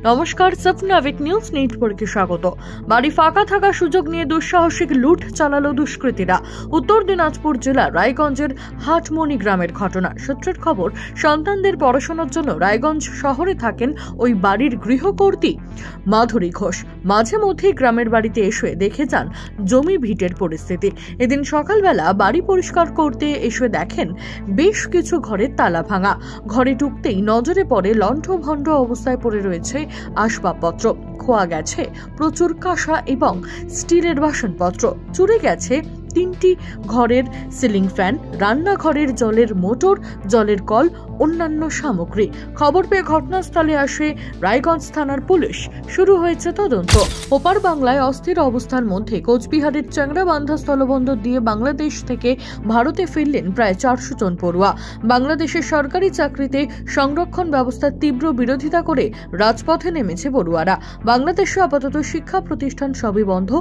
নমস্কার, সপনা with news নেটওয়ার্কে স্বাগত। বাড়ি ফাঁকা থাকার সুযোগ নিয়ে দুঃসাহসিক লুট চালালো দুষ্কৃতীরা। উত্তর দিনাজপুর জেলার রায়গঞ্জের হাটমনি গ্রামের ঘটনা। সূত্রের খবর, সন্তানদের পড়াশোনার জন্য রায়গঞ্জ শহরে থাকেন ওই বাড়ির গৃহকর্ত্রী মাধুরী ঘোষ। মাঝে মধ্যেই গ্রামের বাড়িতে এসে দেখে যান জমি ভিটের পরিস্থিতি। এদিন সকালবেলা বাড়ি পরিষ্কার করতে এসে দেখেন বেশ কিছু ঘরের তালা ভাঙা। ঘরে ঢুকতেই নজরে পড়ে লণ্ঠভণ্ড অবস্থায় পড়ে রয়েছে আসবাবপত্র। খোয়া গেছে প্রচুর কাঁসা এবং স্টিলের বাসনপত্র। চুরি গেছে 3টি ঘরের সিলিং ফ্যান, রান্নাঘরের জলের মোটর, জলের কল, অন্যান্য সামগ্রী। খবর পেয়ে ঘটনাস্থলে আসে রায়গঞ্জ থানার পুলিশ। শুরু হয়েছে তদন্ত। ওপার বাংলায় অস্থির অবস্থার মধ্যে কোচবিহারের চ্যাংড়াবান্ধা স্থলবন্দর দিয়ে বাংলাদেশ থেকে ভারতে ফিরলেন প্রায় 400 জন পড়ুয়া। বাংলাদেশের সরকারি চাকরিতে সংরক্ষণ ব্যবস্থার তীব্র বিরোধিতা করে রাজপথে নেমেছে পড়ুয়ারা। বাংলাদেশে আপাতত শিক্ষা প্রতিষ্ঠান সবই বন্ধ।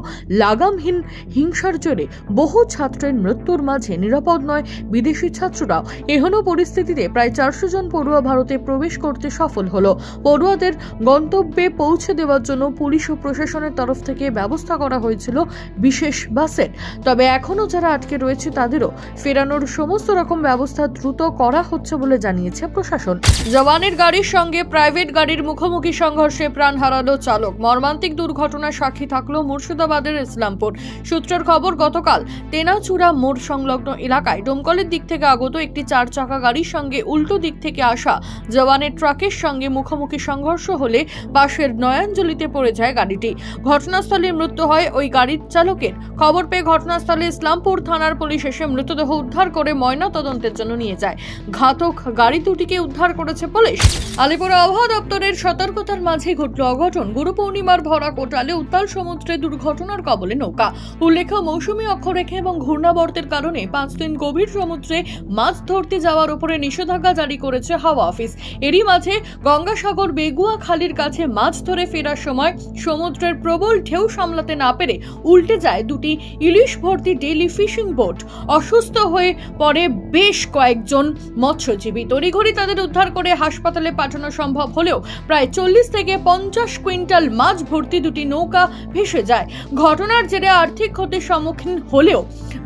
লাগামহীন হিংসার জেরে বহু ছাত্রের মৃত্যুর মাঝে নিরাপদ নয় বিদেশি ছাত্ররাও। এহেন পরিস্থিতিতে প্রায় 400 জন পড়ুয়া ভারতে প্রবেশ করতে সফল হলো। পড়ুয়াদের গন্তব্যে পৌঁছে দেওয়ার জন্য পুলিশ ও প্রশাসনের তরফ থেকে ব্যবস্থা করা হয়েছিল বিশেষ বাসের। তবে এখনো যারা আটকে রয়েছে তাদেরও ফেরানোর সমস্ত রকম ব্যবস্থা দ্রুত করা হচ্ছে বলে জানিয়েছে প্রশাসন। জওয়ানের গাড়ির সঙ্গে প্রাইভেট গাড়ির মুখোমুখি সংঘর্ষে প্রাণ হারালো চালক। মর্মান্তিক দুর্ঘটনার সাক্ষী থাকলো মুর্শিদাবাদের ইসলামপুর। সূত্রের খবর, গতকাল তেনাচুরা মোড় সংলগ্ন এলাকায় ডোমকলের দিক থেকে আগত একটি 4 চাকা গাড়ির সঙ্গে উল্টো দিক থেকে আসা জওয়ানের ট্রাকের সঙ্গে মুখোমুখি সংঘর্ষ হলে পাশের নয়াঞ্জলিতে পড়ে যায় গাড়িটি। ঘটনাস্থলে মৃত্যু হয় ওই গাড়ির চালকের। খবর পেয়ে ঘটনাস্থলে ইসলামপুর থানার পুলিশ এসে মৃতদেহ উদ্ধার করে ময়না তদন্তের জন্য নিয়ে যায়। ঘাতক গাড়ি দুটিকে উদ্ধার করেছে পুলিশ। আলিপুর আবহাওয়া দপ্তরের সতর্কতার মাঝে ঘটল অঘটন। গুরু পূর্ণিমার ভরা কোটালে উত্তাল সমুদ্রে দুর্ঘটনার কবলে নৌকা। উল্লেখ্য, মৌসুমী অক্ষরেখা এবং ঘূর্ণাবর্তের কারণে 5 দিন গভীর সমুদ্রে মাছ ধরতে যাওয়ার উপরে নিষেধাজ্ঞা জারি করেছে হাওয়া অফিস। এরই মাঝে গঙ্গাসাগর বেগুয়া খালির কাছে মাছ ধরে ফেরার সময় সমুদ্রের প্রবল ঢেউ সামলাতে না পেরে উল্টে যায় 2টি ইলিশ ভর্তি ডেইলি ফিশিং বোট। অসুস্থ হয়ে পড়ে বেশ কয়েকজন মৎস্যজীবী। তড়িঘড়ি তাদের উদ্ধার করে হাসপাতালে পাঠানো সম্ভব হলেও প্রায় 40 থেকে 50 কুইন্টাল মাছ ভর্তি 2টি নৌকা ভেসে যায়। ঘটনার জেরে আর্থিক ক্ষতির সম্মুখীন হলেও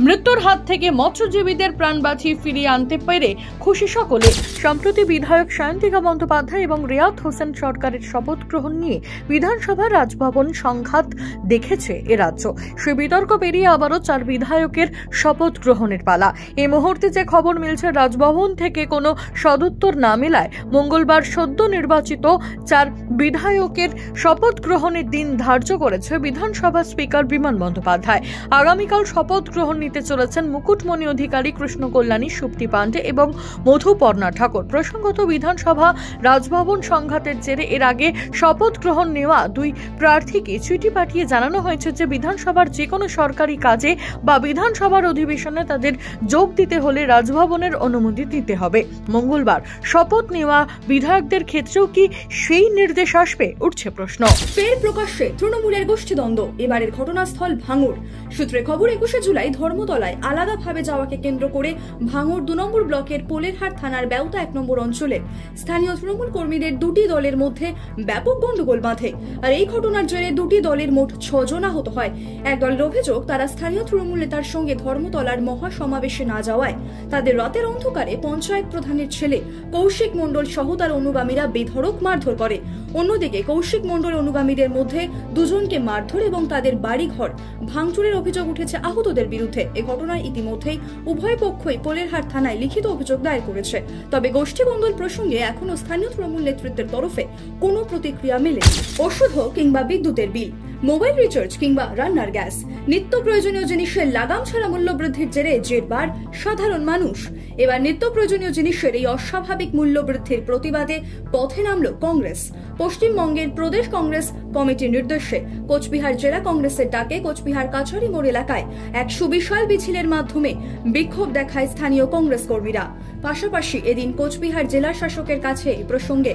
মৃত্যুর হাত থেকে মৎস্যজীবীদের প্রাণ বাঁচিয়ে ফিরিয়ে আনতে পেরে খুশি সকলে। সম্প্রতি বিধায়ক সায়ন্তিকা বন্দ্যোপাধ্যায় এবং রিয়াদ হোসেন সরকারের শপথ গ্রহণ নিয়ে বিধানসভা রাজভবন সংঘাত দেখেছে এ রাজ্য। সে বিতর্ক পেরিয়ে আবারও 4 বিধায়কের শপথ গ্রহণের পালা। এই মুহূর্তে যে খবর মিলছে, রাজভবন থেকে কোনো সদুত্তর না মেলায় মঙ্গলবার সদ্য নির্বাচিত 4 বিধায়কের শপথ গ্রহণের দিন ধার্য করেছে বিধানসভা স্পিকার বিমান বন্দ্যোপাধ্যায়। আগামীকাল শপথ গ্রহণ নিতে চলেছেন মুকুটমণি অধিকারী, কৃষ্ণ কল্যাণী, সুপ্তি পাণ্ডে এবং মধুপর্ণা ঠাকুর। প্রসঙ্গত, বিধানসভা রাজভবন সংঘাতের জেরে এর আগে শপথ গ্রহণ নেওয়া 2 প্রার্থীকে চিঠি পাঠিয়ে জানানো হয়েছে যে বিধানসভার যে কোনো সরকারি কাজে বা বিধানসভার অধিবেশনে তাদের যোগ দিতে হলে রাজভবনের অনুমতি দিতে হবে। মঙ্গলবার শপথ নেওয়া বিধায়কদের ক্ষেত্রেও কি সেই নির্দেশ আসবে, উঠছে প্রশ্ন। ফের প্রকাশ্যে তৃণমূলের গোষ্ঠীদ্বন্দ্ব। এবারের ঘটনাস্থল ভাঙড়। সূত্রে খবর, 21শে জুলাই ধর্মতলায় আলাদাভাবে যাওয়াকে কেন্দ্র করে ভাঙড় 2 নম্বর ব্লকের পোলেরহাট থানার বেউতা 1 নম্বর অঞ্চলে স্থানীয় তৃণমূল কর্মীদের 2টি দলের মধ্যে ব্যাপক গন্ডগোল বাঁধে। আর এই ঘটনার জেরে 2টি দলের মোট 6 জন আহত হয়। এক দলের অভিযোগ, তারা স্থানীয় তৃণমূল নেতার সঙ্গে ধর্মতলার মহাসমাবেশে না যাওয়ায় তাদের রাতের অন্ধকারে পঞ্চায়েত প্রধানের ছেলে কৌশিক মণ্ডল সহ তার অনুগামীরা বেধড়ক মারধর করে। অন্যদিকে কৌশিক মণ্ডল অনুগামীদের মধ্যে 2 জনকে মারধর এবং তাদের বাড়িঘর ভাঙচুরের অভিযোগ উঠেছে আহতদের বিরুদ্ধে। এই ঘটনায় ইতিমধ্যেই উভয় পক্ষই পোলেরহাট থানায় লিখিত অভিযোগ দায়ের করেছে। তবে গোষ্ঠীদ্বন্দ্ব প্রসঙ্গে এখনো স্থানীয় তৃণমূল নেতৃত্বের তরফে কোনো প্রতিক্রিয়া মেলেনি। ওষুধ কিংবা বিদ্যুতের বিল, মোবাইল রিচার্জ কিংবা রান্নার গ্যাস, নিত্য প্রয়োজনীয় জিনিসের লাগাম ছাড়া মূল্য বৃদ্ধির জেরে জেরবার সাধারণ মানুষ। এবার নিত্য প্রয়োজনীয় জিনিসের এই অস্বাভাবিক মূল্য বৃদ্ধির প্রতিবাদে পথে নামল কংগ্রেস। পশ্চিমবঙ্গের প্রদেশ কংগ্রেস কমিটির নির্দেশে কোচবিহার জেলা কংগ্রেসের ডাকে কোচবিহার কাছারি মোড় এলাকায় এক সুবিশাল মিছিলের মাধ্যমে বিক্ষোভ দেখায় স্থানীয় কংগ্রেস কর্মীরা। পাশাপাশি এদিন কোচবিহার জেলা শাসকের কাছে এই প্রসঙ্গে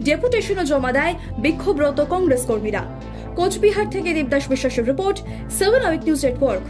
ডেপুটেশনও জমা দেয় বিক্ষোভরত কংগ্রেস কর্মীরা। কোচবিহার থেকে দেবদাস বিশ্বাসের রিপোর্ট, 7 আউট নিউজ নেটওয়ার্ক।